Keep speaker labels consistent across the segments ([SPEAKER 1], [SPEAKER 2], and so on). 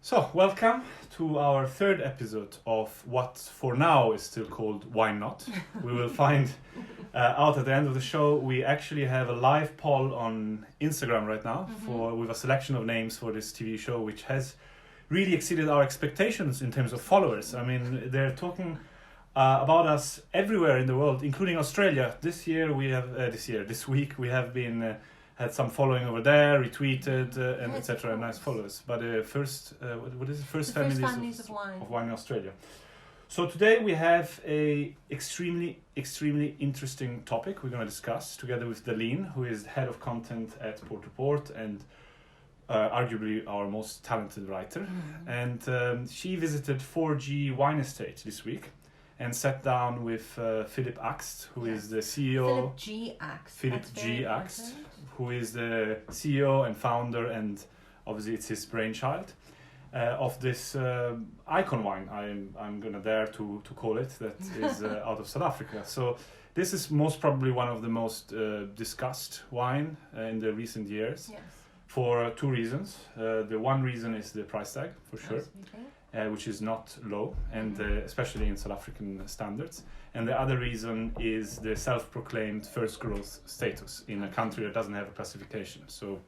[SPEAKER 1] So, welcome to our third episode of what for now is still called Why Not. We will find out at the end of the show. We actually have a live poll on Instagram right now with a selection of names for this TV show, which has really exceeded our expectations in terms of followers. I mean, they're talking about us everywhere in the world, including Australia. This week we have been had some following over there, retweeted, and etc. And nice followers. But first, what is it? First families
[SPEAKER 2] of wine.
[SPEAKER 1] Of wine in Australia. So today we have a extremely interesting topic we're going to discuss together with Daléne, who is head of content at Port to Port and arguably our most talented writer. And she visited 4G Wine Estate this week and sat down with Philip Axt, who is the CEO.
[SPEAKER 2] Philip G. Axt.
[SPEAKER 1] Philip G. Axt, who is the CEO and founder, and obviously it's his brainchild of this icon wine. I'm gonna dare to call it, that is out of South Africa. So this is most probably one of the most discussed wine in the recent years.
[SPEAKER 2] Yes.
[SPEAKER 1] For two reasons. The one reason is the price tag, for sure.
[SPEAKER 2] Absolutely.
[SPEAKER 1] Which is not low, and especially in South African standards. And the other reason is the self-proclaimed first growth status in a country that doesn't have a classification. So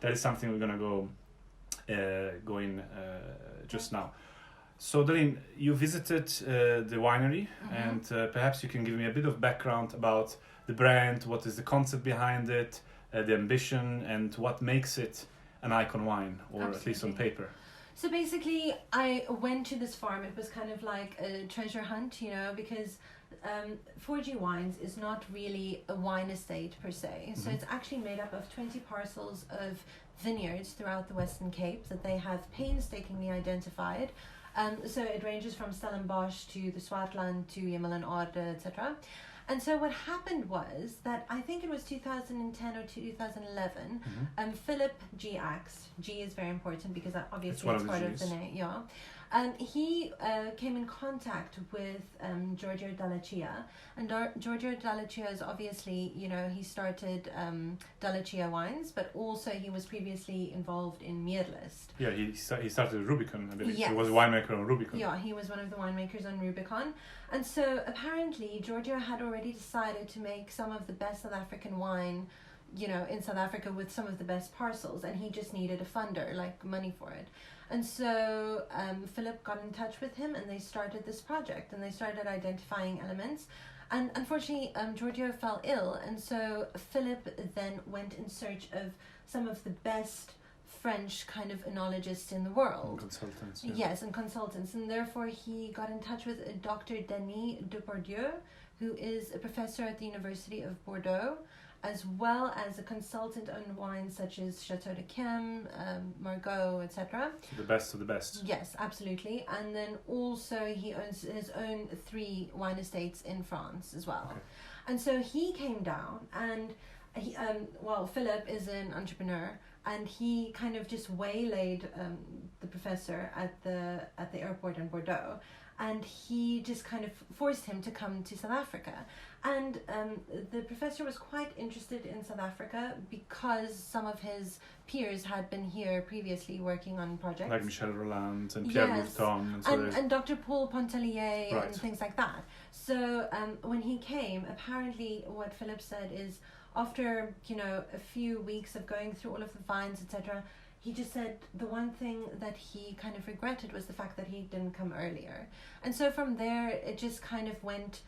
[SPEAKER 1] that is something we're going to go in just now. So Daléne, you visited the winery, and perhaps you can give me a bit of background about the brand, what is the concept behind it, the ambition, and what makes it an icon wine, or
[SPEAKER 2] Absolutely.
[SPEAKER 1] at least on paper.
[SPEAKER 2] So basically, I went to this farm. It was kind of like a treasure hunt, because 4G Wines is not really a wine estate per se. So it's actually made up of 20 parcels of vineyards throughout the Western Cape that they have painstakingly identified. So it ranges from Stellenbosch to the Swartland to Hemelanaarde, etc. And so what happened was that I think it was 2010 or 2011, Philip G. Axt, G is very important because obviously it's part of the name, he came in contact with Giorgio Dalla Chia, and Giorgio Dalla Chia is obviously, he started Dalla Chia Wines, but also he was previously involved in Meerlist.
[SPEAKER 1] Yeah, he started Rubicon, I believe.
[SPEAKER 2] Yes.
[SPEAKER 1] He was a winemaker on Rubicon.
[SPEAKER 2] Yeah, he was one of the winemakers on Rubicon. And so apparently Giorgio had already decided to make some of the best South African wine, in South Africa with some of the best parcels, and he just needed a funder, like money for it. And so Philip got in touch with him, and they started this project, and they started identifying elements. And unfortunately, Giorgio fell ill, and so Philip then went in search of some of the best French kind of enologists in the world.
[SPEAKER 1] And consultants. Yeah.
[SPEAKER 2] Yes, and consultants. And therefore he got in touch with Dr. Denis Depardieu, who is a professor at the University of Bordeaux, as well as a consultant on wines such as Chateau de Chem, Margaux, etc.
[SPEAKER 1] So the best of the best.
[SPEAKER 2] Yes, absolutely. And then also he owns his own 3 wine estates in France as well.
[SPEAKER 1] Okay.
[SPEAKER 2] And so he came down, and he, Philip is an entrepreneur, and he kind of just waylaid the professor at the airport in Bordeaux, and he just kind of forced him to come to South Africa. And the professor was quite interested in South Africa because some of his peers had been here previously working on projects.
[SPEAKER 1] Like Michel Roland and Pierre Bourton.
[SPEAKER 2] And Dr. Paul Pontellier,
[SPEAKER 1] right.
[SPEAKER 2] and things like that. So when he came, apparently what Philip said is, after, a few weeks of going through all of the vines, etc., he just said the one thing that he kind of regretted was the fact that he didn't come earlier. And so from there, it just kind of went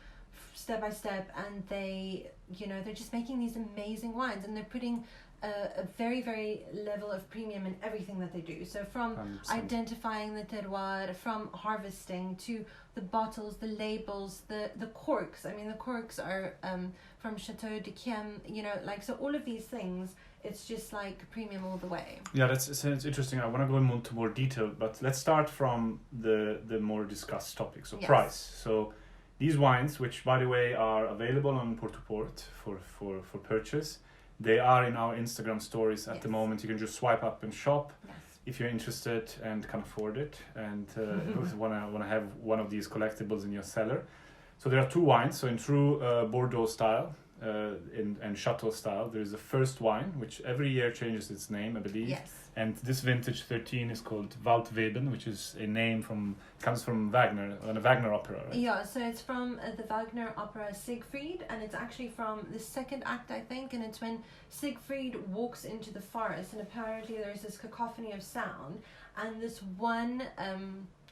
[SPEAKER 2] step by step, and they're just making these amazing wines, and they're putting a very, very level of premium in everything that they do. So from identifying the terroir, from harvesting to the bottles, the labels, the corks. I mean, the corks are from Chateau de Chem, so all of these things, it's just like premium all the way.
[SPEAKER 1] Yeah, it's interesting. I want to go into more detail, but let's start from the more discussed topic. So price. So these wines, which by the way are available on Port to Port for purchase, they are in our Instagram stories at the moment. You can just swipe up and shop if you're interested and can afford it, and want to have one of these collectibles in your cellar. So there are 2 wines. So in true Bordeaux style and Chateau style, there is the first wine, which every year changes its name, I believe.
[SPEAKER 2] Yes.
[SPEAKER 1] And this vintage 13 is called Waldweben, which is a name comes from Wagner, a Wagner opera, right?
[SPEAKER 2] Yeah, so it's from the Wagner opera Siegfried, and it's actually from the second act, I think, and it's when Siegfried walks into the forest, and apparently there's this cacophony of sound, and this one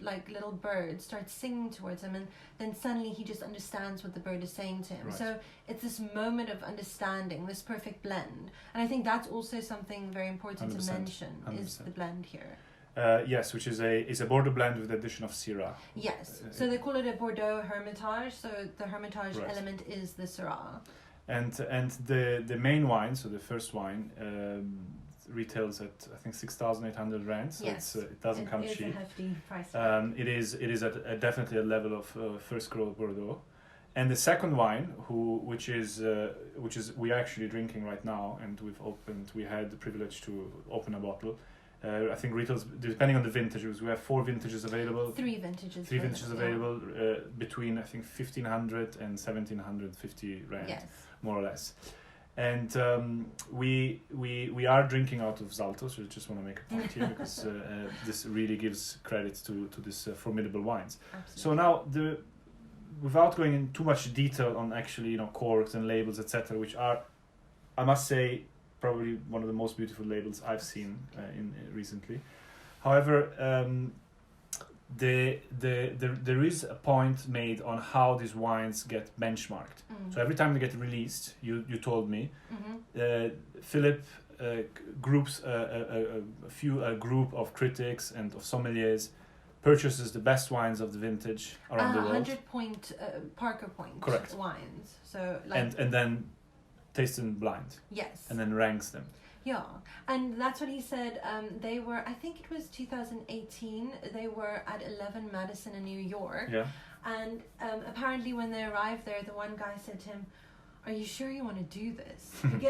[SPEAKER 2] like little bird starts singing towards him, and then suddenly he just understands what the bird is saying to him.
[SPEAKER 1] Right.
[SPEAKER 2] So it's this moment of understanding, this perfect blend, and I think that's also something very important
[SPEAKER 1] 100%,
[SPEAKER 2] to mention
[SPEAKER 1] 100%.
[SPEAKER 2] is the blend here.
[SPEAKER 1] Yes, which is a Bordeaux blend with the addition of Syrah.
[SPEAKER 2] Yes, so they call it a Bordeaux Hermitage, so the Hermitage
[SPEAKER 1] Right.
[SPEAKER 2] element is the Syrah.
[SPEAKER 1] And the main wine, so the first wine, retails at I think 6,800 rand. So
[SPEAKER 2] Yes.
[SPEAKER 1] it doesn't come
[SPEAKER 2] It is
[SPEAKER 1] cheap.
[SPEAKER 2] a hefty price.
[SPEAKER 1] It is at definitely a level of first growth Bordeaux. And the second wine, which is we are actually drinking right now, and we had the privilege to open a bottle. I think retails, depending on the vintages, we have 4 vintages available.
[SPEAKER 2] 3 vintages.
[SPEAKER 1] Three vintages
[SPEAKER 2] yeah.
[SPEAKER 1] available between I think 1,500 and 1,750 rand,
[SPEAKER 2] Yes.
[SPEAKER 1] more or less. And we are drinking out of Zalto, so I just want to make a point here because this really gives credit to this formidable wines.
[SPEAKER 2] Absolutely.
[SPEAKER 1] So now without going in too much detail on actually corks and labels etc., which are, I must say, probably one of the most beautiful labels I've seen in recently. However, there is a point made on how these wines get benchmarked. So every time they get released, you told me, Philip groups a group of critics and of sommeliers, purchases the best wines of the vintage around the world.
[SPEAKER 2] 100 point Parker point
[SPEAKER 1] Correct.
[SPEAKER 2] wines. So like
[SPEAKER 1] and then tastes them blind.
[SPEAKER 2] yes.
[SPEAKER 1] And then ranks them.
[SPEAKER 2] Yeah, and that's what he said. They were, I think it was 2018, they were at 11 Madison in New York.
[SPEAKER 1] Yeah.
[SPEAKER 2] And apparently when they arrived there, the one guy said to him, "Are you sure you want to do this?"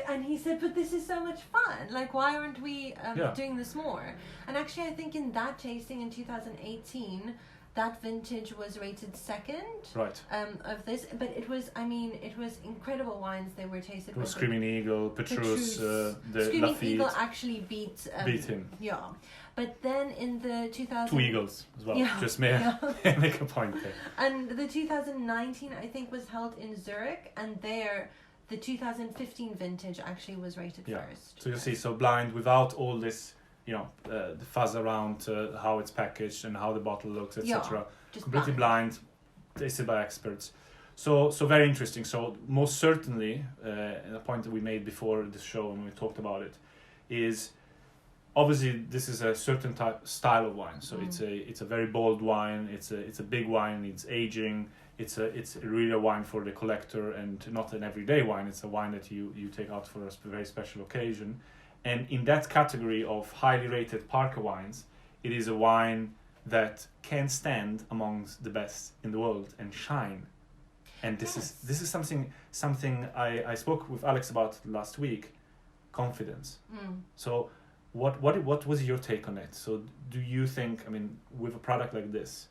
[SPEAKER 2] And he said, "But this is so much fun. Like, why aren't we doing this more?" And actually, I think in that tasting in 2018, that vintage was rated second
[SPEAKER 1] Right.
[SPEAKER 2] of this. But it was incredible wines they were tasted
[SPEAKER 1] It was
[SPEAKER 2] with.
[SPEAKER 1] Screaming Eagle, Petrus, the
[SPEAKER 2] Screaming
[SPEAKER 1] Lafitte.
[SPEAKER 2] Eagle actually beat
[SPEAKER 1] him.
[SPEAKER 2] Yeah, but then in the 2000
[SPEAKER 1] 2 eagles as well.
[SPEAKER 2] Yeah,
[SPEAKER 1] Just may I make a point there.
[SPEAKER 2] and the 2019 I think was held in Zurich, and there the 2015 vintage actually was rated first.
[SPEAKER 1] So you see, so blind without all this, the fuzz around how it's packaged and how the bottle looks, etc.
[SPEAKER 2] Just
[SPEAKER 1] Completely blind, tasted by experts. So very interesting. So most certainly, a point that we made before the show when we talked about it, is obviously this is a certain style of wine. So it's a very bold wine. It's a big wine. It's aging. It's really a wine for the collector and not an everyday wine. It's a wine that you take out for a very special occasion. And in that category of highly rated Parker wines, it is a wine that can stand amongst the best in the world and shine. And this is something I spoke with Alex about last week. Confidence. So what was your take on it? So do you think, with a product like this,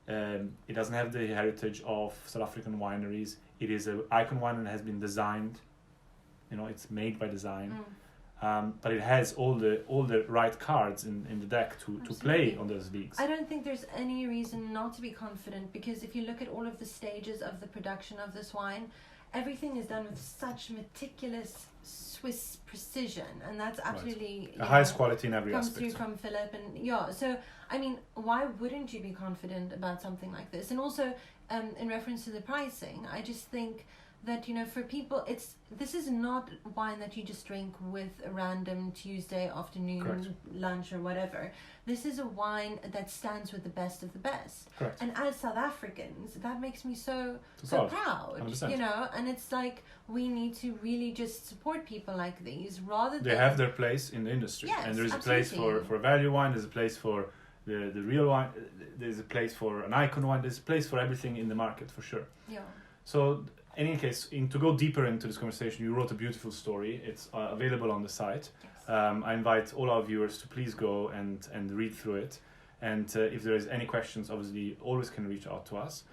[SPEAKER 1] it doesn't have the heritage of South African wineries. It is an icon wine and has been designed. It's made by design. But it has all the right cards in the deck to play on those leagues.
[SPEAKER 2] I don't think there's any reason not to be confident, because if you look at all of the stages of the production of this wine, everything is done with such meticulous Swiss precision, and that's absolutely
[SPEAKER 1] the highest quality in every
[SPEAKER 2] comes
[SPEAKER 1] aspect.
[SPEAKER 2] through from Philip. And so why wouldn't you be confident about something like this? And also in reference to the pricing, I just think that for people, this is not wine that you just drink with a random Tuesday afternoon
[SPEAKER 1] Correct.
[SPEAKER 2] lunch or whatever. This is a wine that stands with the best of the best.
[SPEAKER 1] Correct.
[SPEAKER 2] And as South Africans, that makes me so proud.
[SPEAKER 1] 100%.
[SPEAKER 2] And it's like we need to really just support people like these rather than
[SPEAKER 1] They have their place in the industry.
[SPEAKER 2] Yes,
[SPEAKER 1] And there is
[SPEAKER 2] absolutely.
[SPEAKER 1] a place for a value wine, there's a place for the real wine, there's a place for an icon wine, there's a place for everything in the market for sure.
[SPEAKER 2] Yeah.
[SPEAKER 1] So in any case, to go deeper into this conversation, you wrote a beautiful story. It's available on the site.
[SPEAKER 2] Yes.
[SPEAKER 1] I invite all our viewers to please go and read through it. And if there is any questions, obviously, always can reach out to us.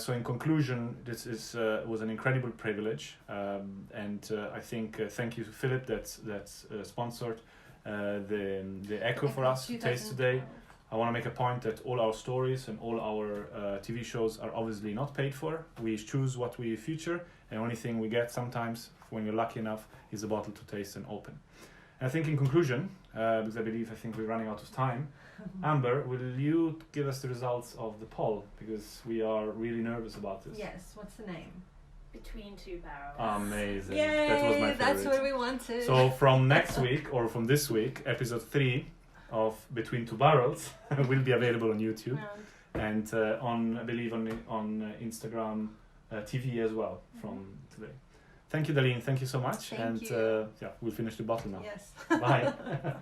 [SPEAKER 1] So in conclusion, this was an incredible privilege. And I think thank you to Philip that's sponsored the Echo for us to taste today. I want to make a point that all our stories and all our TV shows are obviously not paid for. We choose what we feature, and the only thing we get sometimes, when you're lucky enough, is a bottle to taste and open. And I think in conclusion, because I think we're running out of time, Amber, will you give us the results of the poll? Because we are really nervous about this.
[SPEAKER 2] Yes, what's the name?
[SPEAKER 3] Between Two Barrels.
[SPEAKER 1] Amazing.
[SPEAKER 2] Yay,
[SPEAKER 1] that was my favorite.
[SPEAKER 2] that's what we wanted.
[SPEAKER 1] So from next week, or from this week, episode 3 of Between Two Barrels will be available on YouTube and I believe on Instagram TV as well from today. Thank you, Daléne. Thank you so much.
[SPEAKER 2] Thank you.
[SPEAKER 1] We'll finish the bottle now.
[SPEAKER 2] Yes.
[SPEAKER 1] Bye.